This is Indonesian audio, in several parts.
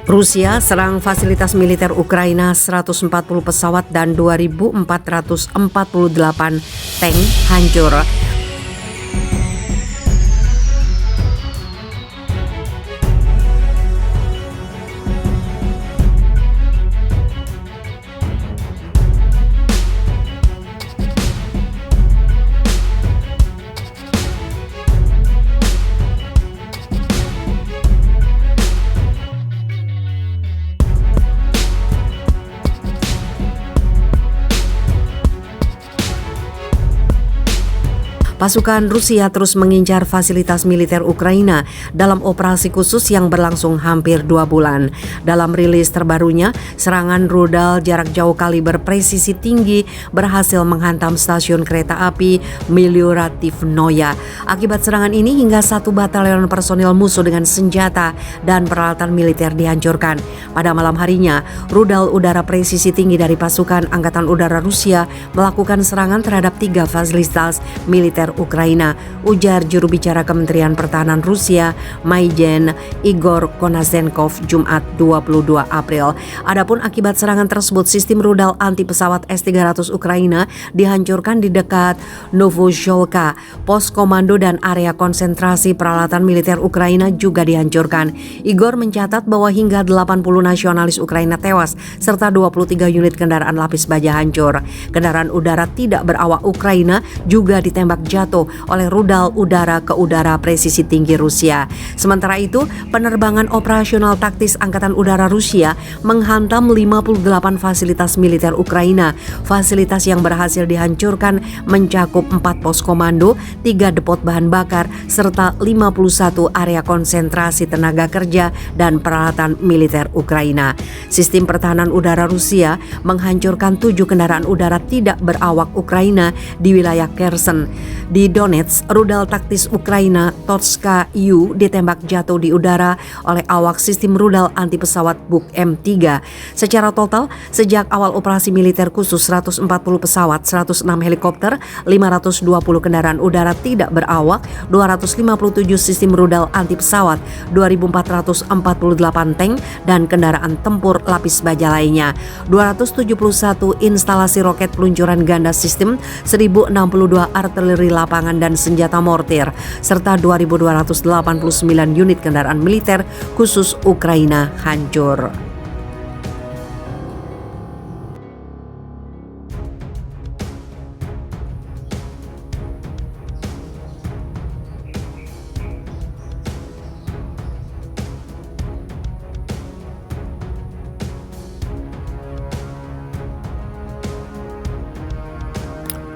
Rusia serang fasilitas militer Ukraina, 140 pesawat dan 2.448 tank hancur. Pasukan Rusia terus mengincar fasilitas militer Ukraina dalam operasi khusus yang berlangsung hampir 2 bulan. Dalam rilis terbarunya, serangan rudal jarak jauh kaliber presisi tinggi berhasil menghantam stasiun kereta api Mylorativnoye. Akibat serangan ini hingga 1 batalion personil musuh dengan senjata dan peralatan militer dihancurkan. Pada malam harinya, rudal udara presisi tinggi dari pasukan Angkatan Udara Rusia melakukan serangan terhadap 3 fasilitas militer Ukraina, ujar juru bicara Kementerian Pertahanan Rusia, Maijen Igor Konasenkov, Jumat 22 April. Adapun akibat serangan tersebut, sistem rudal anti pesawat S-300 Ukraina dihancurkan di dekat Novosholka. Pos komando dan area konsentrasi peralatan militer Ukraina juga dihancurkan. Igor mencatat bahwa hingga 80 nasionalis Ukraina tewas serta 23 unit kendaraan lapis baja hancur. Kendaraan udara tidak berawak Ukraina juga ditembak jatuh oleh rudal udara ke udara presisi tinggi Rusia. Sementara itu, penerbangan operasional taktis Angkatan Udara Rusia menghantam 58 fasilitas militer Ukraina. Fasilitas yang berhasil dihancurkan mencakup 4 pos komando, 3 depot bahan bakar, serta 51 area konsentrasi tenaga kerja dan peralatan militer Ukraina. Sistem pertahanan udara Rusia menghancurkan 7 kendaraan udara tidak berawak Ukraina di wilayah Kherson. Di Donetsk, rudal taktis Ukraina Totska-U ditembak jatuh di udara oleh awak sistem rudal anti pesawat Buk M3. Secara total, sejak awal operasi militer khusus 140 pesawat, 106 helikopter, 520 kendaraan udara tidak berawak, 257 sistem rudal anti pesawat, 2.448 tank dan kendaraan tempur lapis baja lainnya, 271 instalasi roket peluncuran ganda sistem, 1062 artileri lapangan dan senjata mortir, serta 2.289 unit kendaraan militer khusus Ukraina hancur.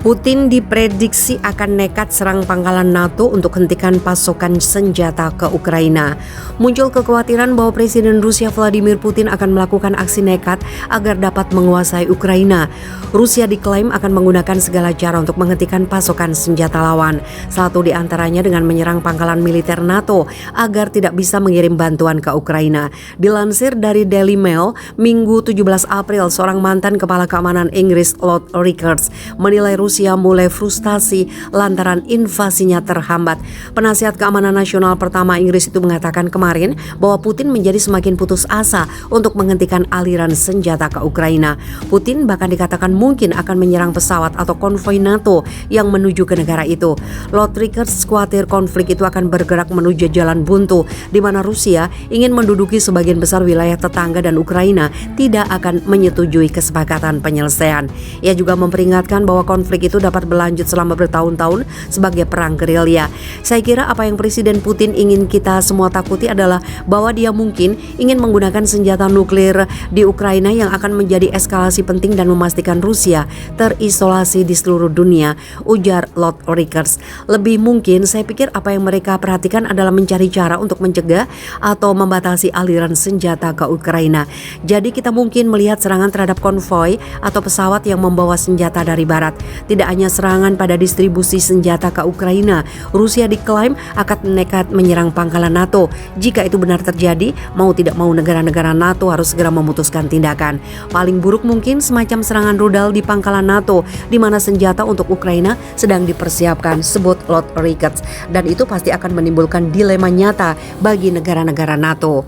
Putin diprediksi akan nekat serang pangkalan NATO untuk hentikan pasokan senjata ke Ukraina. Muncul kekhawatiran bahwa Presiden Rusia Vladimir Putin akan melakukan aksi nekat agar dapat menguasai Ukraina. Rusia diklaim akan menggunakan segala cara untuk menghentikan pasokan senjata lawan. Satu di antaranya dengan menyerang pangkalan militer NATO agar tidak bisa mengirim bantuan ke Ukraina. Dilansir dari Daily Mail, Minggu 17 April, seorang mantan kepala keamanan Inggris, Lord Rickards, menilai Rusia mulai frustasi lantaran invasinya terhambat. Penasihat keamanan nasional pertama Inggris itu mengatakan kemarin bahwa Putin menjadi semakin putus asa untuk menghentikan aliran senjata ke Ukraina. Putin bahkan dikatakan mungkin akan menyerang pesawat atau konvoi NATO yang menuju ke negara itu. Lord Rickards khawatir konflik itu akan bergerak menuju jalan buntu, di mana Rusia ingin menduduki sebagian besar wilayah tetangga dan Ukraina tidak akan menyetujui kesepakatan penyelesaian. Ia juga memperingatkan bahwa konflik itu dapat berlanjut selama bertahun-tahun sebagai perang gerilya. Saya kira apa yang Presiden Putin ingin kita semua takuti adalah bahwa dia mungkin ingin menggunakan senjata nuklir di Ukraina yang akan menjadi eskalasi penting dan memastikan Rusia terisolasi di seluruh dunia, ujar Lord Rickards. Lebih mungkin saya pikir apa yang mereka perhatikan adalah mencari cara untuk mencegah atau membatasi aliran senjata ke Ukraina. Jadi kita mungkin melihat serangan terhadap konvoi atau pesawat yang membawa senjata dari barat. Tidak hanya serangan pada distribusi senjata ke Ukraina, Rusia diklaim akan nekat menyerang pangkalan NATO. Jika itu benar terjadi, mau tidak mau negara-negara NATO harus segera memutuskan tindakan. Paling buruk mungkin semacam serangan rudal di pangkalan NATO, di mana senjata untuk Ukraina sedang dipersiapkan, sebut Lord Rickards. Dan itu pasti akan menimbulkan dilema nyata bagi negara-negara NATO.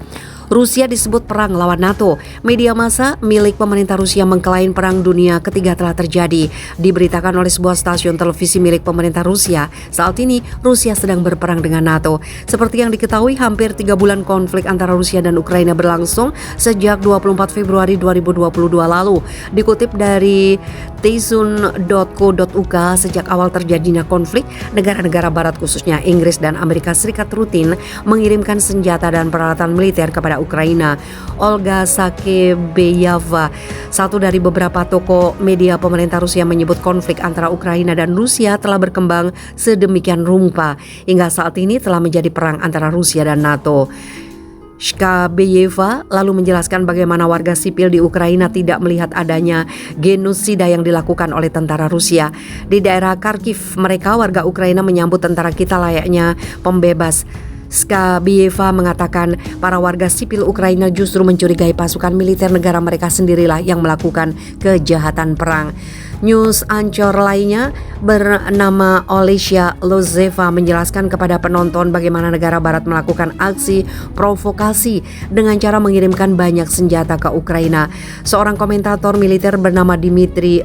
Rusia disebut perang lawan NATO. Media massa milik pemerintah Rusia mengklaim perang dunia ketiga telah terjadi. Diberitakan oleh sebuah stasiun televisi milik pemerintah Rusia, saat ini Rusia sedang berperang dengan NATO. Seperti yang diketahui, hampir 3 bulan konflik antara Rusia dan Ukraina berlangsung sejak 24 Februari 2022 lalu. Dikutip dari taisun.co.uk, sejak awal terjadinya konflik, negara-negara barat khususnya Inggris dan Amerika Serikat rutin mengirimkan senjata dan peralatan militer kepada Ukraina. Olga Sakebeyeva, satu dari beberapa toko media pemerintah Rusia, menyebut konflik antara Ukraina dan Rusia telah berkembang sedemikian rupa hingga saat ini telah menjadi perang antara Rusia dan NATO. Shkabeyeva lalu menjelaskan bagaimana warga sipil di Ukraina tidak melihat adanya genosida yang dilakukan oleh tentara Rusia. Di daerah Kharkiv, warga Ukraina menyambut tentara kita layaknya pembebas. Skabeyeva mengatakan para warga sipil Ukraina justru mencurigai pasukan militer negara mereka sendirilah yang melakukan kejahatan perang. News anchor lainnya bernama Olesya Lozeva menjelaskan kepada penonton bagaimana negara barat melakukan aksi provokasi dengan cara mengirimkan banyak senjata ke Ukraina. Seorang komentator militer bernama Dmitry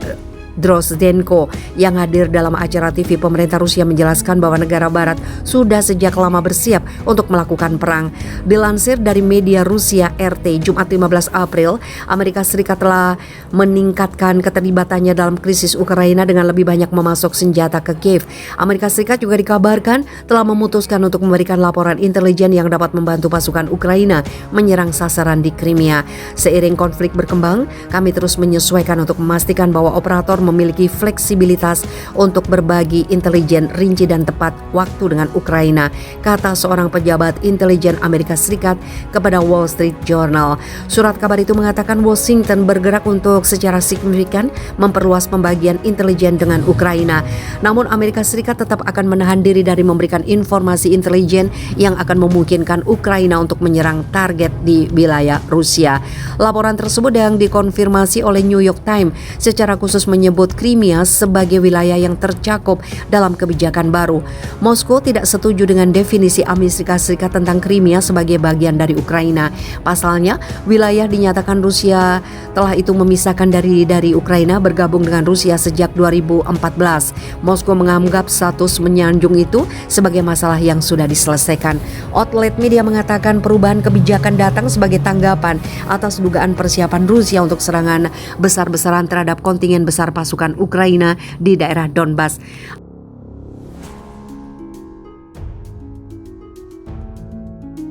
Drozdenko yang hadir dalam acara TV pemerintah Rusia menjelaskan bahwa negara barat sudah sejak lama bersiap untuk melakukan perang. Dilansir dari media Rusia RT, Jumat 15 April, Amerika Serikat telah meningkatkan keterlibatannya dalam krisis Ukraina dengan lebih banyak memasok senjata ke Kiev. Amerika Serikat juga dikabarkan telah memutuskan untuk memberikan laporan intelijen yang dapat membantu pasukan Ukraina menyerang sasaran di Crimea. Seiring konflik berkembang, kami terus menyesuaikan untuk memastikan bahwa operator memiliki fleksibilitas untuk berbagi intelijen rinci dan tepat waktu dengan Ukraina, kata seorang pejabat intelijen Amerika Serikat kepada Wall Street Journal. Surat kabar itu mengatakan Washington bergerak untuk secara signifikan memperluas pembagian intelijen dengan Ukraina. Namun Amerika Serikat tetap akan menahan diri dari memberikan informasi intelijen yang akan memungkinkan Ukraina untuk menyerang target di wilayah Rusia. Laporan tersebut yang dikonfirmasi oleh New York Times secara khusus menyebut Crimea sebagai wilayah yang tercakup dalam kebijakan baru. Moskow tidak setuju dengan definisi Amerika Serikat tentang Crimea sebagai bagian dari Ukraina. Pasalnya, wilayah dinyatakan Rusia telah itu memisahkan dari Ukraina bergabung dengan Rusia sejak 2014. Moskow menganggap status menyanjung itu sebagai masalah yang sudah diselesaikan. Outlet media mengatakan perubahan kebijakan datang sebagai tanggapan atas dugaan persiapan Rusia untuk serangan besar-besaran terhadap kontingen besar pasukan Ukraina di daerah Donbas.